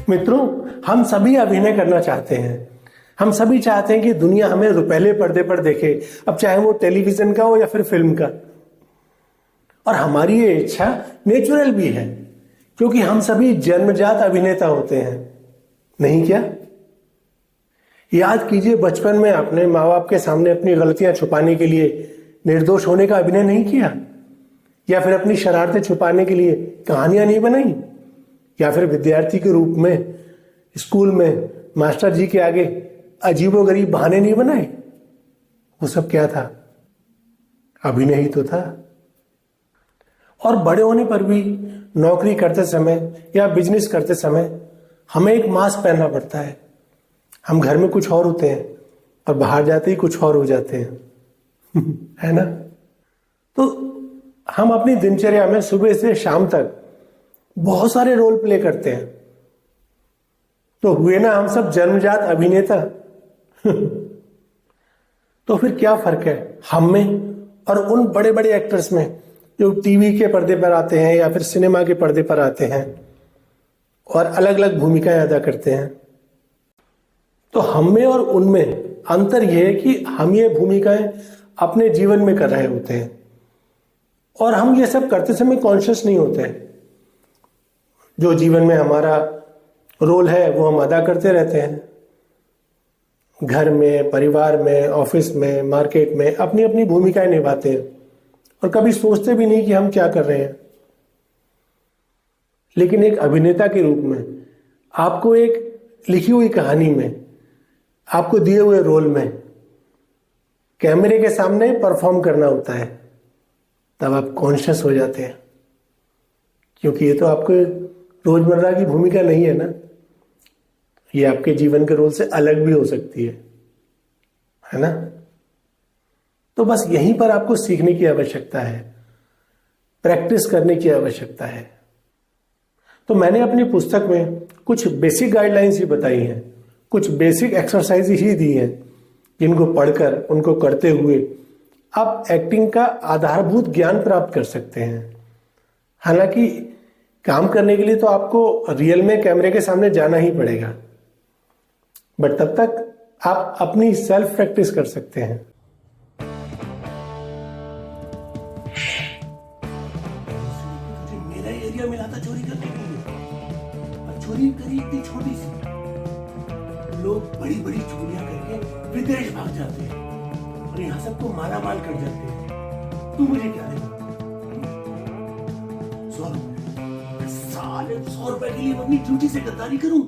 मित्रों, हम सभी अभिनय करना चाहते हैं। हम सभी चाहते हैं कि दुनिया हमें रुपहले पर्दे पर देखे, अब चाहे वो टेलीविजन का हो या फिर फिल्म का। और हमारी ये इच्छा नेचुरल भी है, क्योंकि हम सभी जन्मजात अभिनेता होते हैं, नहीं क्या? याद कीजिए, बचपन में आपने माँ बाप के सामने अपनी गलतियां छुपाने के लिए निर्दोष होने का अभिनय नहीं किया, या फिर अपनी शरारतें छुपाने के लिए कहानियां नहीं बनाई, या फिर विद्यार्थी के रूप में स्कूल में मास्टर जी के आगे अजीबोगरीब बहाने नहीं बनाए। वो सब क्या था? अभिनय ही तो था। और बड़े होने पर भी नौकरी करते समय या बिजनेस करते समय हमें एक मास्क पहनना पड़ता है। हम घर में कुछ और होते हैं और बाहर जाते ही कुछ और हो जाते हैं है ना? तो हम अपनी दिनचर्या में सुबह से शाम तक बहुत सारे रोल प्ले करते हैं। तो हुए ना हम सब जन्मजात अभिनेता तो फिर क्या फर्क है हम में और उन बड़े बड़े एक्टर्स में जो टीवी के पर्दे पर आते हैं या फिर सिनेमा के पर्दे पर आते हैं और अलग अलग भूमिकाएं अदा करते हैं? तो हम में और उनमें अंतर यह है कि हम ये भूमिकाएं अपने जीवन में कर रहे होते हैं और हम ये सब करते समय कॉन्शियस नहीं होते हैं। जो जीवन में हमारा रोल है वो हम अदा करते रहते हैं। घर में, परिवार में, ऑफिस में, मार्केट में अपनी अपनी भूमिकाएं निभाते हैं और कभी सोचते भी नहीं कि हम क्या कर रहे हैं। लेकिन एक अभिनेता के रूप में आपको एक लिखी हुई कहानी में, आपको दिए हुए रोल में कैमरे के सामने परफॉर्म करना होता है। तब आप कॉन्शियस हो जाते हैं, क्योंकि ये तो आपको रोजमर्रा की भूमिका नहीं है ना। ये आपके जीवन के रोल से अलग भी हो सकती है ना? तो बस यहीं पर आपको सीखने की आवश्यकता है, प्रैक्टिस करने की आवश्यकता है। तो मैंने अपनी पुस्तक में कुछ बेसिक गाइडलाइंस ही बताई हैं, कुछ बेसिक एक्सरसाइज ही दी हैं, जिनको पढ़कर, उनको करते हुए आप एक्टिंग का आधारभूत ज्ञान प्राप्त कर सकते हैं। हालांकि काम करने के लिए तो आपको रियल में कैमरे के सामने जाना ही पड़ेगा, बट तब तक आप अपनी सेल्फ प्रैक्टिस कर सकते हैं। मेरा एरिया मिला था चोरी करने के लिए, और चोरी करी इतनी छोटी सी, लोग बड़ी बड़ी चोरियां करके विदेश भाग जाते हैं और यहाँ सबको माला माल कर जाते हैं। तू मुझे क्या देगा? 100 रुपए? साले 100 रुपए के लिए अपनी ड्यूटी से गद्दारी करूं?